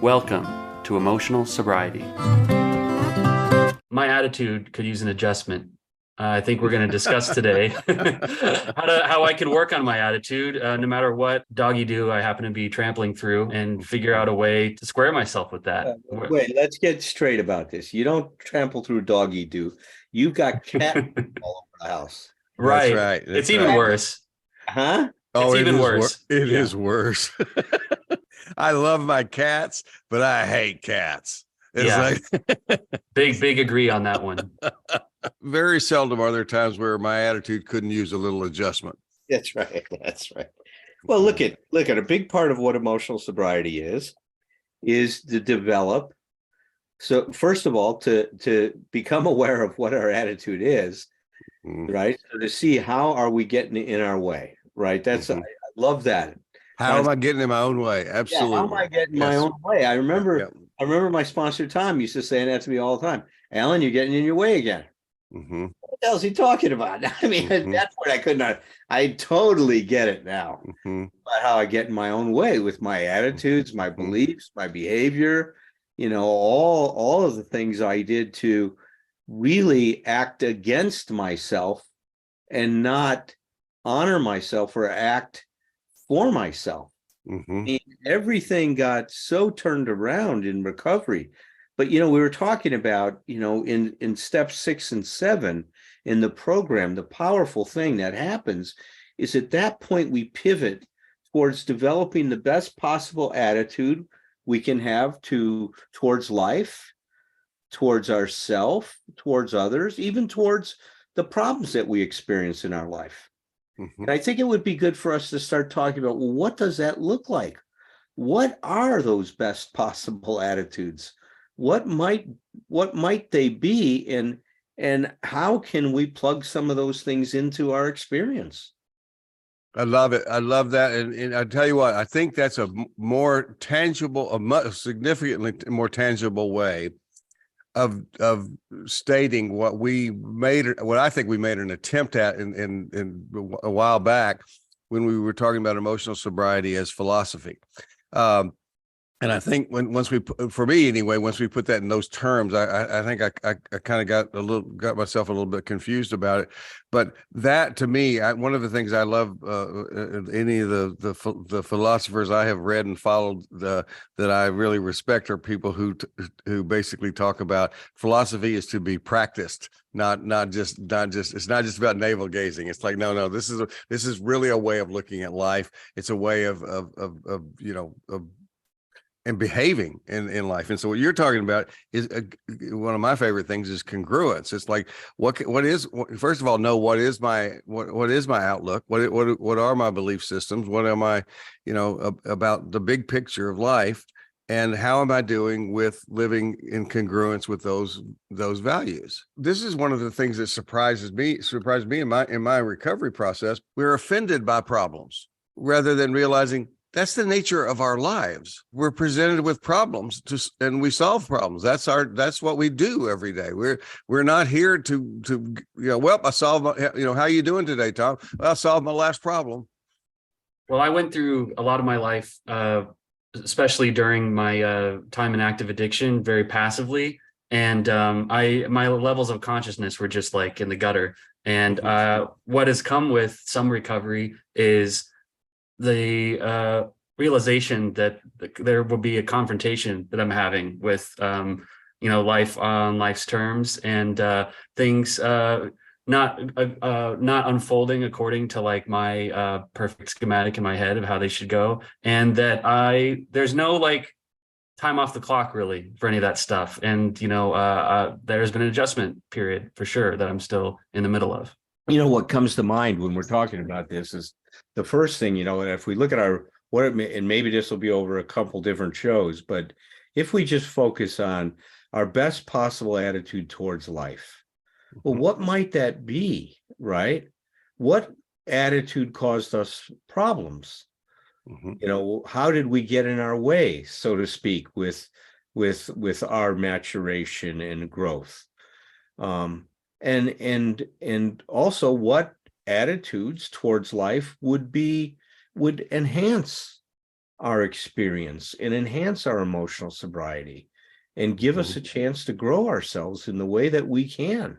Welcome to Emotional Sobriety. My attitude could use an adjustment. I think we're going to discuss today how I can work on my attitude, no matter what doggy do I happen to be trampling through, and figure out a way to square myself with that. Wait, let's get straight about this. You don't trample through doggy do. You've got cat all over the house. That's Right. right. It's That's even right. worse. Huh? It's Oh, it even is worse. It Yeah. is worse. I love my cats, but I hate cats. It's Yeah. like Big agree on that one. very seldom are there times where my attitude couldn't use a little adjustment. That's right. That's right. Well, look at a big part of what emotional sobriety is to develop. So first of all, to become aware of what our attitude is, right? So to see how are we getting in our way, right? That's I love that. How am I getting in my own way? Absolutely. How am I getting my own way? I remember my sponsor Tom used to say that to me all the time. Alan, you're getting in your way again. What the hell is he talking about? I mean, at that point, I could not. I totally get it now. About how I get in my own way with my attitudes, my beliefs, my behavior. You know, all of the things I did to really act against myself and not honor myself or act for myself. And everything got so turned around in recovery. But, you know, we were talking about, you know, in step 6 and 7 in the program, the powerful thing that happens is at that point we pivot towards developing the best possible attitude we can have towards life, towards ourself, towards others, even towards the problems that we experience in our life. And I think it would be good for us to start talking about, well, what does that look like? What are those best possible attitudes? What might they be, and how can we plug some of those things into our experience? I love it. I love that. And I tell you what, I think that's a more tangible, significantly more tangible way of stating what I think we made an attempt at in a while back when we were talking about emotional sobriety as philosophy. And I think for me anyway, once we put that in those terms, I think I kind of got myself a little bit confused about it. But that to me, one of the things I love, any of the philosophers I have read and followed that I really respect are people who basically talk about philosophy is to be practiced, not just it's not just about navel gazing. It's like no, this is really a way of looking at life. It's a way of and behaving in life. And so what you're talking about is one of my favorite things is congruence. It's like, first of all, know what is my outlook? What are my belief systems? What am I, about the big picture of life? And how am I doing with living in congruence with those values? This is one of the things that surprised me in my recovery process. We're offended by problems rather than realizing that's the nature of our lives. We're presented with problems and we solve problems. That's what we do every day. We're not here to I solved how you doing today, Tom? Well, I solved my last problem. Well, I went through a lot of my life, especially during my time in active addiction, very passively. And my levels of consciousness were just like in the gutter. And what has come with some recovery is the realization that there will be a confrontation that I'm having with life on life's terms, and things not unfolding according to like my perfect schematic in my head of how they should go, and that there's no like time off the clock really for any of that stuff. And there's been an adjustment period for sure that I'm still in the middle of. You know, what comes to mind when we're talking about this is the first thing, if we look at and maybe this will be over a couple different shows, but if we just focus on our best possible attitude towards life, well, what might that be, right? What attitude caused us problems? How did we get in our way, so to speak, with our maturation and growth? And also what attitudes towards life would enhance our experience and enhance our emotional sobriety and give us a chance to grow ourselves in the way that we can.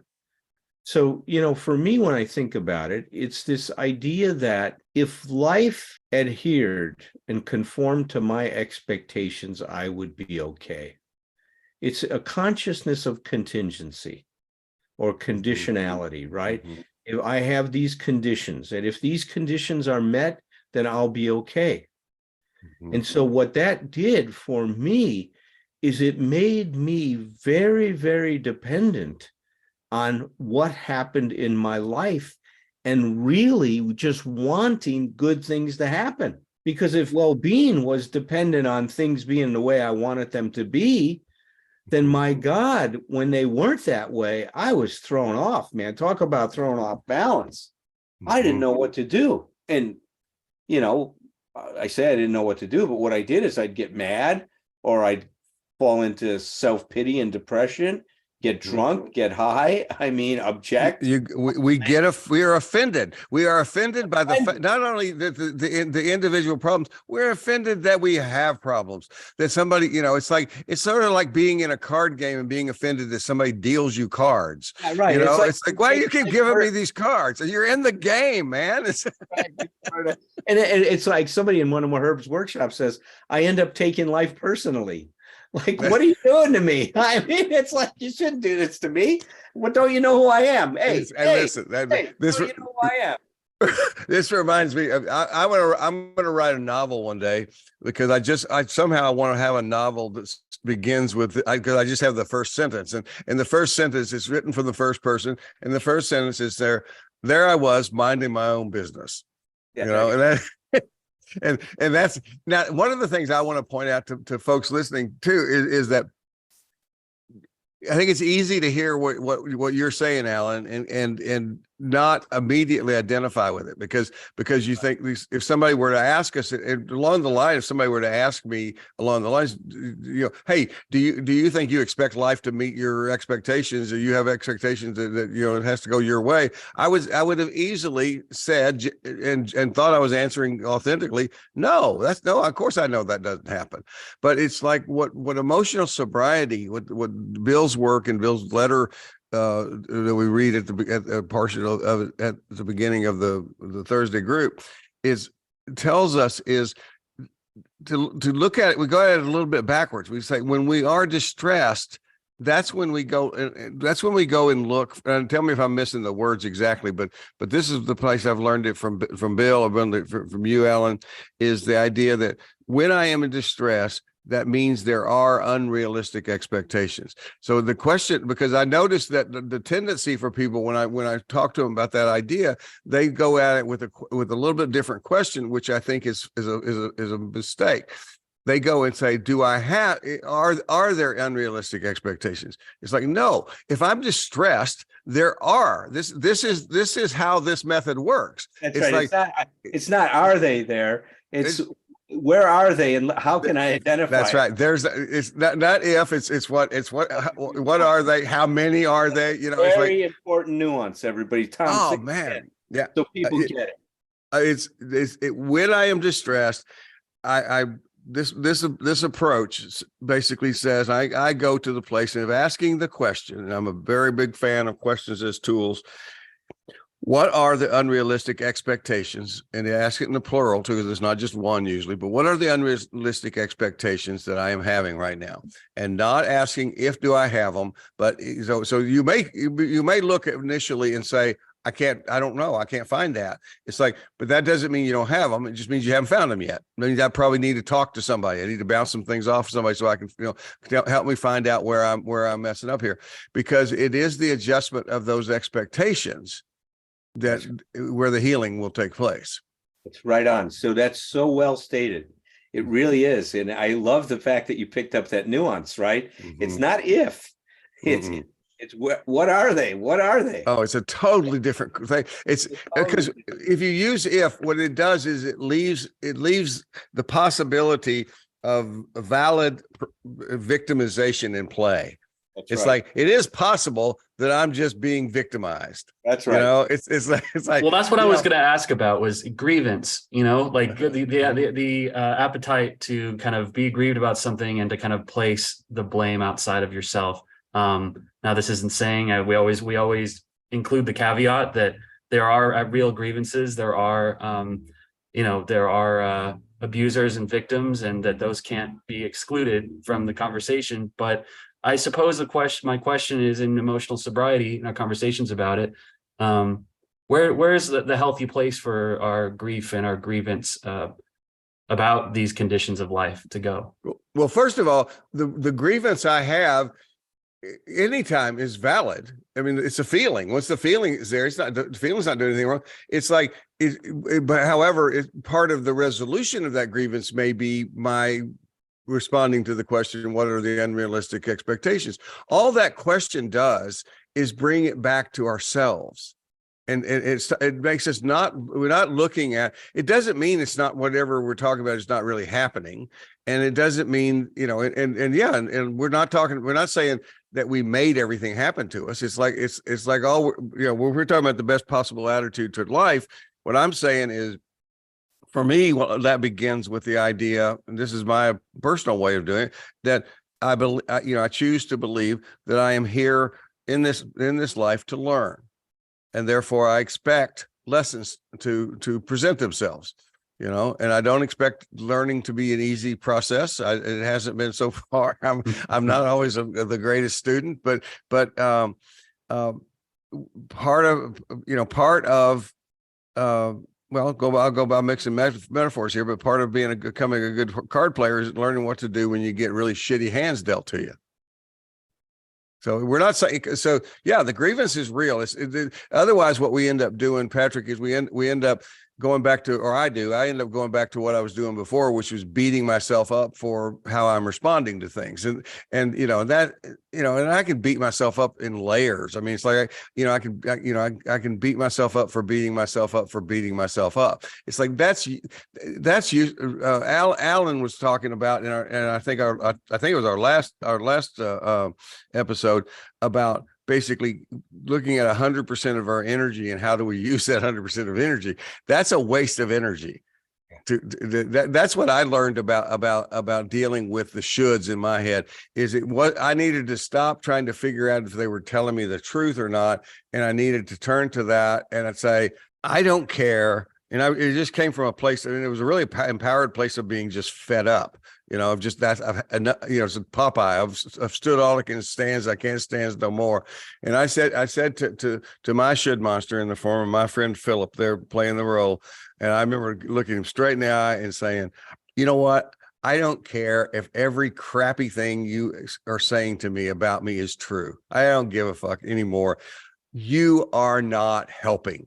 So, for me, when I think about it, it's this idea that if life adhered and conformed to my expectations, I would be okay. It's a consciousness of contingency or conditionality, right? If I have these conditions, and if these conditions are met, then I'll be okay. And so what that did for me is it made me very, very dependent on what happened in my life and really just wanting good things to happen. Because if well-being was dependent on things being the way I wanted them to be, then my God, when they weren't that way, I was thrown off, man. Talk about throwing off balance. I didn't know what to do. And, I say I didn't know what to do, but what I did is I'd get mad or I'd fall into self-pity and depression, get drunk, get high. I mean, object. We are offended. We are offended by not only the individual problems. We're offended that we have problems. That somebody, it's sort of like being in a card game and being offended that somebody deals you cards. Yeah, right. It's like, why do you keep giving me these cards? You're in the game, man. And it's like somebody in one of Herb's workshops says, I end up taking life personally. Like, what are you doing to me? I mean, it's like, you shouldn't do this to me. What, don't you know who I am? Hey, listen, this, don't you know who I am? This reminds me of, I'm going to write a novel one day because I somehow want to have a novel that begins with, because I just have the first sentence, and in the first sentence, it's written from the first person. And the first sentence is there I was minding my own business, and that, and that's now one of the things I want to point out to folks listening too is that I think it's easy to hear what you're saying, Alan, and not immediately identify with it because you think if somebody were to ask us along the line, if somebody were to ask me along the lines, hey, do you think you expect life to meet your expectations, or you have expectations that it has to go your way? I would have easily said and thought I was answering authentically, no, of course I know that doesn't happen. But it's like what emotional sobriety, what Bill's work and Bill's letter that we read at the portion of at the beginning of the Thursday group tells us is to look at it. We go at it a little bit backwards. We say when we are distressed, that's when we go and look. And tell me if I'm missing the words exactly, but this is the place I've learned it from Bill. I've learned it from you, Alan. Is the idea that when I am in distress, that means there are unrealistic expectations. So the question, because I noticed that the tendency for people when I talk to them about that idea, they go at it with a little bit different question, which I think is a mistake. They go and say, are there unrealistic expectations? It's like, no, if I'm distressed, there are. This is how this method works. That's right. Like, it's not are they there? It's where are they and how can I identify? That's right. It's not if, it's what are they? How many are they? Very important nuance, everybody. Tom, oh man. Yeah. So people get it. It's when I am distressed, this approach basically says I go to the place of asking the question, and I'm a very big fan of questions as tools. What are the unrealistic expectations? And they ask it in the plural too, because there's not just one usually, but what are the unrealistic expectations that I am having right now? And not asking if do I have them, but so you may look initially and say, I don't know. I can't find that. It's like, but that doesn't mean you don't have them. It just means you haven't found them yet. It means I probably need to talk to somebody. I need to bounce some things off somebody so I can, help me find out where I'm messing up here, because it is the adjustment of those expectations where the healing will take place. It's right on. So that's so well stated. It really is. And I love the fact that you picked up that nuance, right? Mm-hmm. It's not if, it's what are they? What are they? Oh, it's a totally different thing. It's because if you use if, what it does is it leaves the possibility of a valid victimization in play. That's It's right. like, it is possible that I'm just being victimized. That's You right. know, it's like, Well, that's what I you was know, going to ask about was grievance, like the appetite to kind of be aggrieved about something and to kind of place the blame outside of yourself. Now, this isn't saying we always include the caveat that there are real grievances. There are, there are abusers and victims, and that those can't be excluded from the conversation. But I suppose my question is, in emotional sobriety and our conversations about it, where's the healthy place for our grief and our grievance about these conditions of life to go? well, first of all, the grievance I have anytime is valid. I mean, it's a feeling. Once the feeling is there, it's not, the feeling's not doing anything wrong. It's like, but however, part of the resolution of that grievance may be my responding to the question, what are the unrealistic expectations? All that question does is bring it back to ourselves. And it makes us we're not looking at, it doesn't mean it's not, whatever we're talking about is not really happening. And it doesn't mean, and we're not saying that we made everything happen to us. It's like, when we're talking about the best possible attitude to life, what I'm saying is, for me, well, that begins with the idea, and this is my personal way of doing it, that I believe, I choose to believe that I am here in this life to learn, and therefore I expect lessons to present themselves. And I don't expect learning to be an easy process. It hasn't been so far. I'm not always the greatest student, but part of well, I'll go by mixing metaphors here, but part of becoming a good card player is learning what to do when you get really shitty hands dealt to you. So we're not saying, so yeah, the grievance is real. Otherwise, what we end up doing, Patrick, is we end up going back to, or I end up going back to what I was doing before, which was beating myself up for how I'm responding to things. And I can beat myself up in layers. I mean, it's like, I can beat myself up for beating myself up for beating myself up. It's like, that's you. Allen was talking about, and I think it was our last episode about basically looking at 100% of our energy and how do we use that 100% of energy. That's a waste of energy. That's what I learned about dealing with the shoulds in my head. I needed to stop trying to figure out if they were telling me the truth or not, and I needed to turn to that and I'd say, I don't care. And it just came from a place, and it was a really empowered place of being just fed up. Of just that, it's Popeye. I've stood all I can stand. I can't stand no more. And I said to my should monster in the form of my friend Philip, there playing the role. And I remember looking him straight in the eye and saying, you know what? I don't care if every crappy thing you are saying to me about me is true. I don't give a fuck anymore. You are not helping.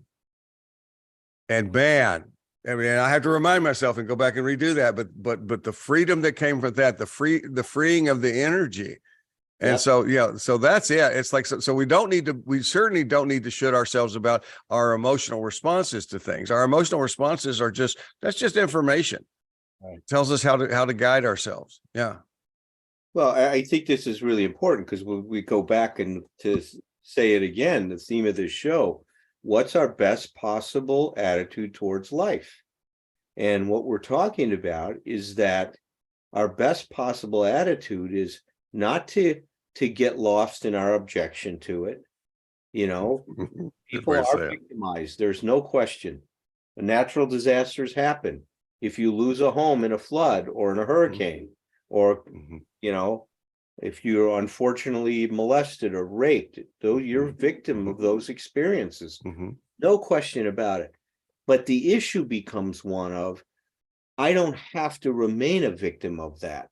And man, I mean, I have to remind myself and go back and redo that, but the freedom that came from that, the freeing of the energy. And so that's it. It's like, so we certainly don't need to should ourselves about our emotional responses to things. Our emotional responses that's just information. Right. It tells us how to guide ourselves. Yeah. Well, I think this is really important because we go back and to say it again, the theme of this show, what's our best possible attitude towards life? And what we're talking about is that our best possible attitude is not to get lost in our objection to it. People are victimized. There's no question. Natural disasters happen. If you lose a home in a flood or in a hurricane, or, if you're unfortunately molested or raped, though you're a victim of those experiences. No question about it. But the issue becomes one of, I don't have to remain a victim of that.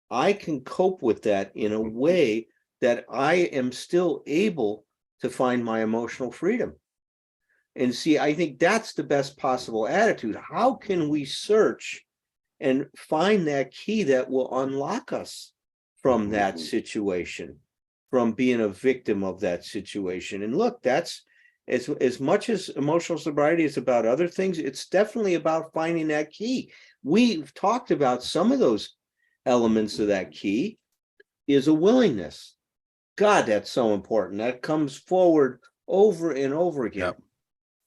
I can cope with that in a way that I am still able to find my emotional freedom. And see, I think that's the best possible attitude. How can we search and find that key that will unlock us from that situation, from being a victim of that situation? And look, that's as much as emotional sobriety is about other things, it's definitely about finding that key. We've talked about some of those elements of that key is a willingness. God, that's so important. That comes forward over and over again. Yep.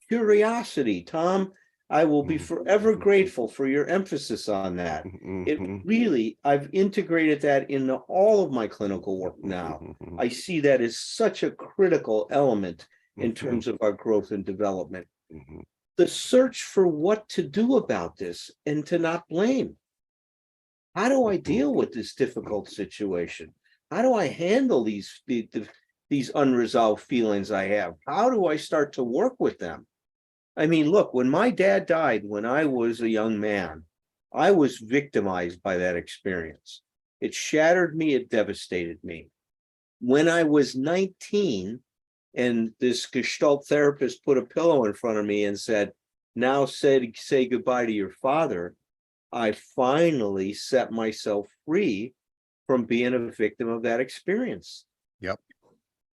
Curiosity, Tom, I will be forever grateful for your emphasis on that. It Mhm. really, I've integrated that into all of my clinical work now. I see that as such a critical element in terms of our growth and development. Mhm. The search for what to do about this and to not blame. How do I deal with this difficult situation? How do I handle these unresolved feelings I have? How do I start to work with them? I mean, look, when my dad died when I was a young man, I was victimized by that experience. It shattered me, it devastated me. When I was 19, and this Gestalt therapist put a pillow in front of me and said, now say goodbye to your father, I finally set myself free from being a victim of that experience. Yep.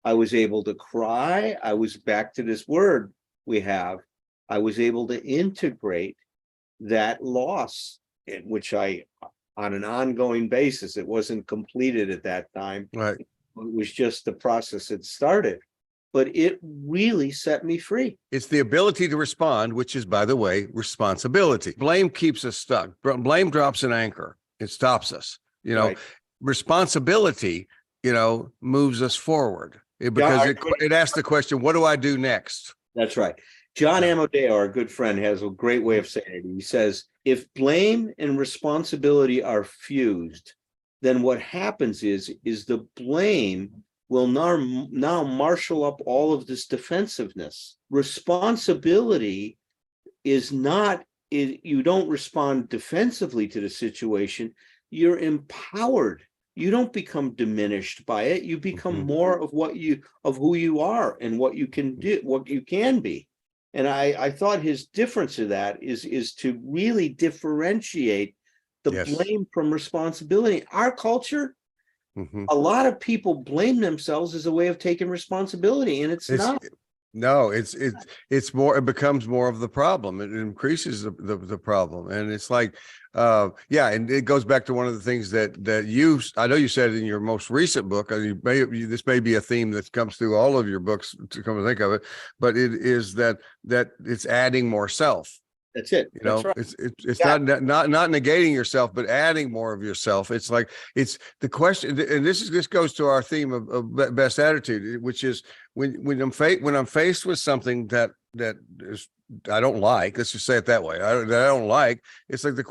I was able to cry. I was back to this word we have. I was able to integrate that loss, which I, on an ongoing basis, it wasn't completed at that time. Right. It was just the process had started, but it really set me free. It's the ability to respond, which is, by the way, responsibility. Blame keeps us stuck. Blame drops an anchor. It stops us. Right. Responsibility, moves us forward because it asks the question, what do I do next? That's right. John Amadeo, our good friend, has a great way of saying it. He says, if blame and responsibility are fused, then what happens is the blame will now marshal up all of this defensiveness. Responsibility is not, you don't respond defensively to the situation, you're empowered. You don't become diminished by it. You become more of who you are and what you can do, what you can be. And I thought his difference of that is to really differentiate the blame from responsibility. Our culture, a lot of people blame themselves as a way of taking responsibility, and it's not. No, it's more, it becomes more of the problem. It increases the problem. And it's like, and it goes back to one of the things that I know you said in your most recent book, this may be a theme that comes through all of your books to come to think of it, but it is that it's adding more self. That's it. That's right. It's not negating yourself, but adding more of yourself. It's like, it's the question, and this goes to our theme of best attitude, which is when I'm faced with something that is, I don't like, let's just say it that way, that I don't like. It's like the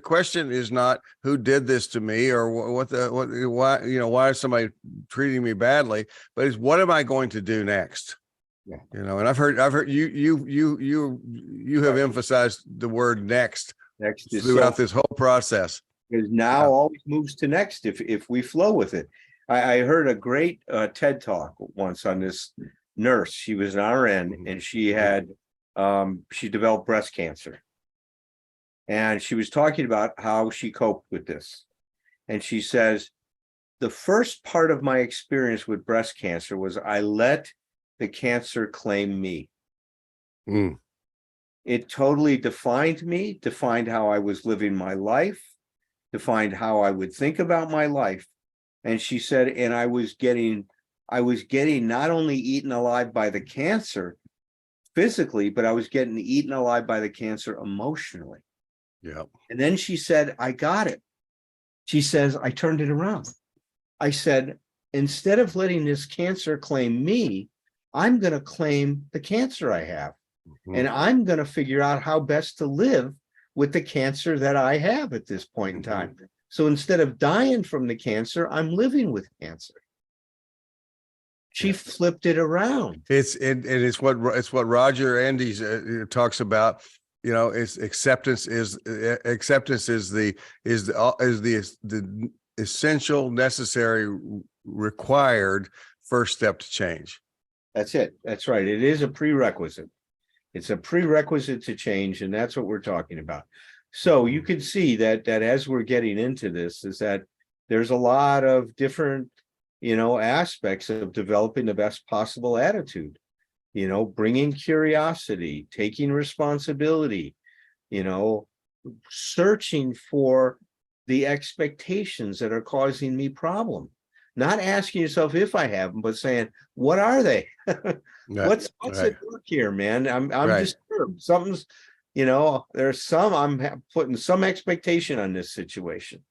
question is not who did this to me or why is somebody treating me badly, but it's what am I going to do next? Yeah. And I've heard you have emphasized the word next throughout this whole process. Because now always moves to next if we flow with it. I heard a great TED talk once on this nurse. She was an RN and she had she developed breast cancer. And she was talking about how she coped with this. And she says, the first part of my experience with breast cancer was I let the cancer claim me. It totally defined me, defined how I was living my life, defined how I would think about my life. And she said, and I was getting not only eaten alive by the cancer physically, but I was getting eaten alive by the cancer emotionally. Yeah. And then she said, I got it. She says, I turned it around. I said, instead of letting this cancer claim me, I'm going to claim the cancer I have. And I'm going to figure out how best to live with the cancer that I have at this point in time. So instead of dying from the cancer, I'm living with cancer. She flipped it around. It's what Roger Andes talks about. It's acceptance is the essential, necessary, required first step to change. That's it. That's right. It is a prerequisite. It's a prerequisite to change, and that's what we're talking about. So you can see that as we're getting into this, is that there's a lot of different, aspects of developing the best possible attitude. Bringing curiosity, taking responsibility, searching for the expectations that are causing me problem. not asking yourself if I have them, but saying, what are they? What's at work here, man? I'm disturbed. Something's, there's I'm putting some expectation on this situation.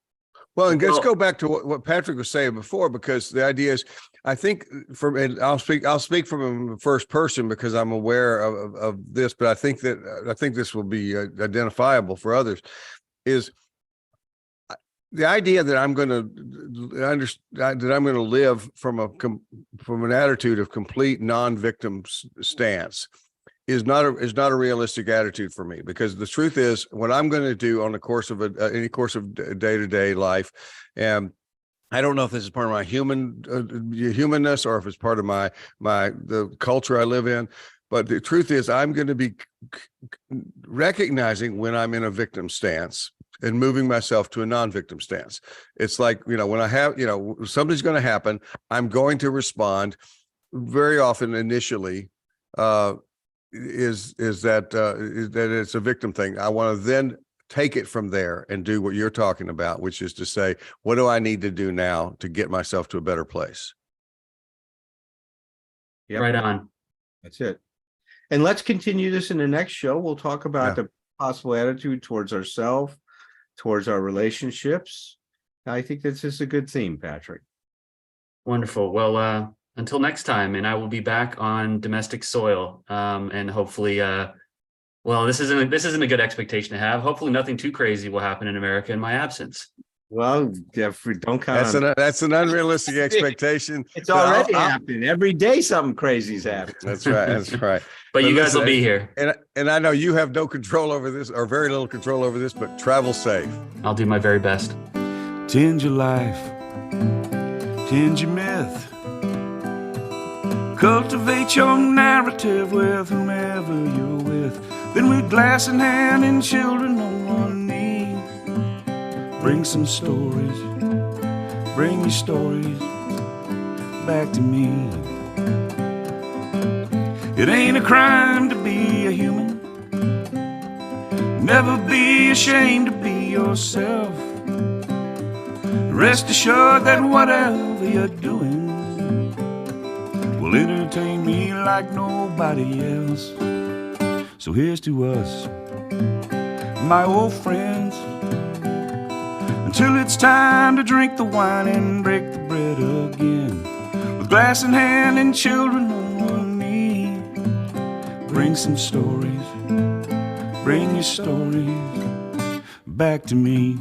Well, and let's go back to what Patrick was saying before, because the idea is, I think and I'll speak from the first person because I'm aware of this, but I think this will be identifiable for others, is the idea that I'm going to live from an attitude of complete non-victim stance is not a realistic attitude for me, because the truth is, what I'm going to do on the course of any course of day-to-day life, and I don't know if this is part of my humanness or if it's part of the culture I live in, but the truth is, I'm going to be recognizing when I'm in a victim stance and moving myself to a non-victim stance. It's like, when I have, something's going to happen, I'm going to respond very often initially. Is that it's a victim thing. I want to then take it from there and do what you're talking about, which is to say, what do I need to do now to get myself to a better place? Yep. Right on. That's it. And let's continue this in the next show. We'll talk about the possible attitude towards ourselves, towards our relationships. I think this is a good theme, Patrick. Wonderful. Well, until next time, and I will be back on domestic soil, and hopefully, this isn't a good expectation to have. Hopefully, nothing too crazy will happen in America in my absence. Well, Jeffrey, don't count. That's an unrealistic expectation. It's already happening. Every day, something crazy's happening. That's right. That's right. But you guys will be here, and I know you have no control over this, or very little control over this. But travel safe. I'll do my very best. Tend your life, tend your myth. Cultivate your narrative with whomever you're with. Then with glass in hand and children on one knee, bring some stories, bring your stories back to me. It ain't a crime to be a human. Never be ashamed to be yourself. Rest assured that whatever you're doing will entertain me like nobody else. So here's to us, my old friends, until it's time to drink the wine and break the bread again. With glass in hand and children on one knee, bring some stories, bring your stories back to me.